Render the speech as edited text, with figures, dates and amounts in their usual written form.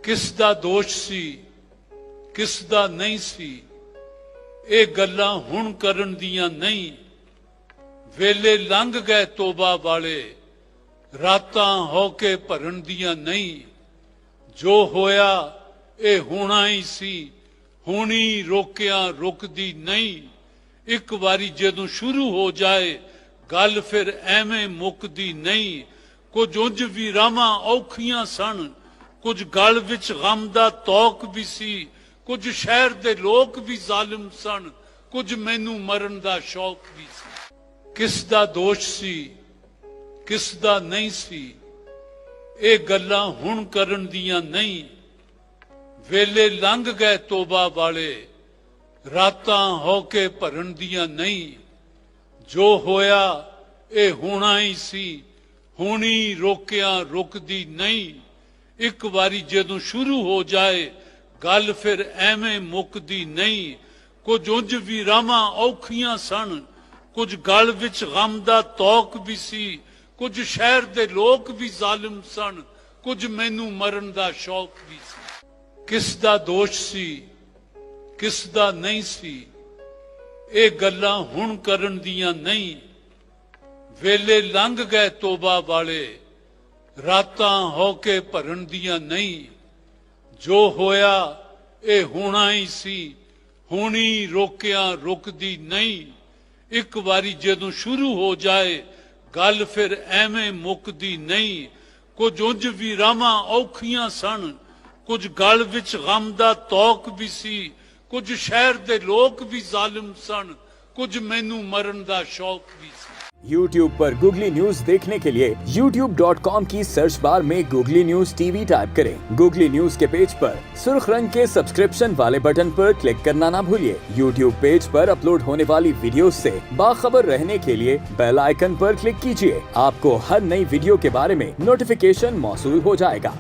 किस दा दोष सी किस दा नहीं सी ਇਹ ਗੱਲਾਂ ਹੁਣ ਕਰਨ ਦੀਆਂ ਨਹੀਂ। ਵੇਲੇ ਲੰਘ ਗਏ ਤੋਬਾ ਵਾਲੇ, ਰਾਤਾਂ ਹੋ ਕੇ ਭਰਨ ਦੀਆਂ ਨਹੀਂ। ਜੋ ਹੋਇਆ ਇਹ ਹੋਣਾ ਹੀ ਸੀ, ਹੋਣੀ ਰੋਕਿਆ ਰੁਕਦੀ ਨਹੀਂ। ਇੱਕ ਵਾਰੀ ਜਦੋਂ ਸ਼ੁਰੂ ਹੋ ਜਾਏ ਗੱਲ ਫਿਰ ਐਵੇਂ ਮੁੱਕਦੀ ਨਹੀਂ। ਕੁਝ ਉਂਝ ਵੀ ਰਾਵਾਂ ਔਖੀਆਂ ਸਨ, ਕੁਝ ਗਲ ਵਿੱਚ ਗਮ ਦਾ ਤੌਕ ਵੀ ਸੀ। ਕੁਝ ਸ਼ਹਿਰ ਦੇ ਲੋਕ ਵੀ ਜ਼ਾਲਿਮ ਸਨ, ਕੁਝ ਮੈਨੂੰ ਮਰਨ ਦਾ ਸ਼ੌਕ ਵੀ ਸੀ। ਕਿਸ ਦਾ ਦੋਸ਼ ਸੀ ਕਿਸ ਦਾ ਨਹੀਂ ਸੀ ਇਹ ਗੱਲਾਂ ਹੁਣ ਕਰਨ ਦੀਆਂ ਨਹੀਂ। ਵੇਲੇ ਲੰਘ ਗਏ ਤੋਬਾ ਵਾਲੇ, ਰਾਤਾਂ ਹੋ ਕੇ ਭਰਨ ਦੀਆਂ ਨਹੀਂ। ਜੋ ਹੋਇਆ ਇਹ ਹੋਣਾ ਹੀ ਸੀ, ਹੋਣੀ ਰੋਕਿਆ ਰੁਕਦੀ ਨਹੀਂ। ਇੱਕ ਵਾਰੀ ਜਦੋਂ ਸ਼ੁਰੂ ਹੋ ਜਾਏ ਗੱਲ ਫਿਰ ਐਵੇਂ ਮੁੱਕਦੀ ਨਹੀਂ। ਕੁਝ ਉਂਝ ਵੀ ਰਾਵਾਂ ਔਖੀਆਂ ਸਨ, ਕੁਝ ਗਲ ਵਿੱਚ ਗਮ ਦਾ ਤੌਕ ਵੀ ਸੀ। ਕੁਝ ਸ਼ਹਿਰ ਦੇ ਲੋਕ ਵੀ ਜ਼ਾਲਿਮ ਸਨ, ਕੁਝ ਮੈਨੂੰ ਮਰਨ ਦਾ ਸ਼ੌਕ ਵੀ ਸੀ। ਕਿਸ ਦਾ ਦੋਸ਼ ਸੀ ਕਿਸ ਦਾ ਨਹੀਂ ਸੀ ਇਹ ਗੱਲਾਂ ਹੁਣ ਕਰਨ ਦੀਆਂ ਨਹੀਂ। ਵੇਲੇ ਲੰਘ ਗਏ ਤੋਬਾ ਵਾਲੇ, ਰਾਤਾਂ ਹੋ ਕੇ ਭਰਨ ਦੀਆਂ ਨਹੀਂ। ਜੋ ਹੋਇਆ ਇਹ ਹੋਣਾ ਹੀ ਸੀ, ਹੋਣੀ ਰੋਕਿਆ ਰੁਕਦੀ ਨਹੀਂ। ਇੱਕ ਵਾਰੀ ਜਦੋਂ ਸ਼ੁਰੂ ਹੋ ਜਾਏ ਗੱਲ ਫਿਰ ਐਵੇਂ ਮੁੱਕਦੀ ਨਹੀਂ। ਕੁਝ ਉਂਝ ਵੀ ਰਾਵਾਂ ਔਖੀਆਂ ਸਨ, ਕੁਝ ਗਲ ਵਿੱਚ ਗਮ ਦਾ ਤੌਕ ਵੀ ਸੀ। ਕੁਝ ਸ਼ਹਿਰ ਦੇ ਲੋਕ ਵੀ ਜ਼ਾਲਿਮ ਸਨ, ਕੁਝ ਮੈਨੂੰ ਮਰਨ ਦਾ ਸ਼ੌਕ ਵੀ ਸੀ। YouTube पर Googly News देखने के लिए youtube.com की सर्च बार में Googly News TV टाइप करें। Googly News के पेज पर सुर्ख रंग के सब्सक्रिप्शन वाले बटन पर क्लिक करना ना भूलिए। YouTube पेज पर अपलोड होने वाली वीडियो से बाखबर रहने के लिए बेल आइकन पर क्लिक कीजिए। आपको हर नई वीडियो के बारे में नोटिफिकेशन मौसूल हो जाएगा।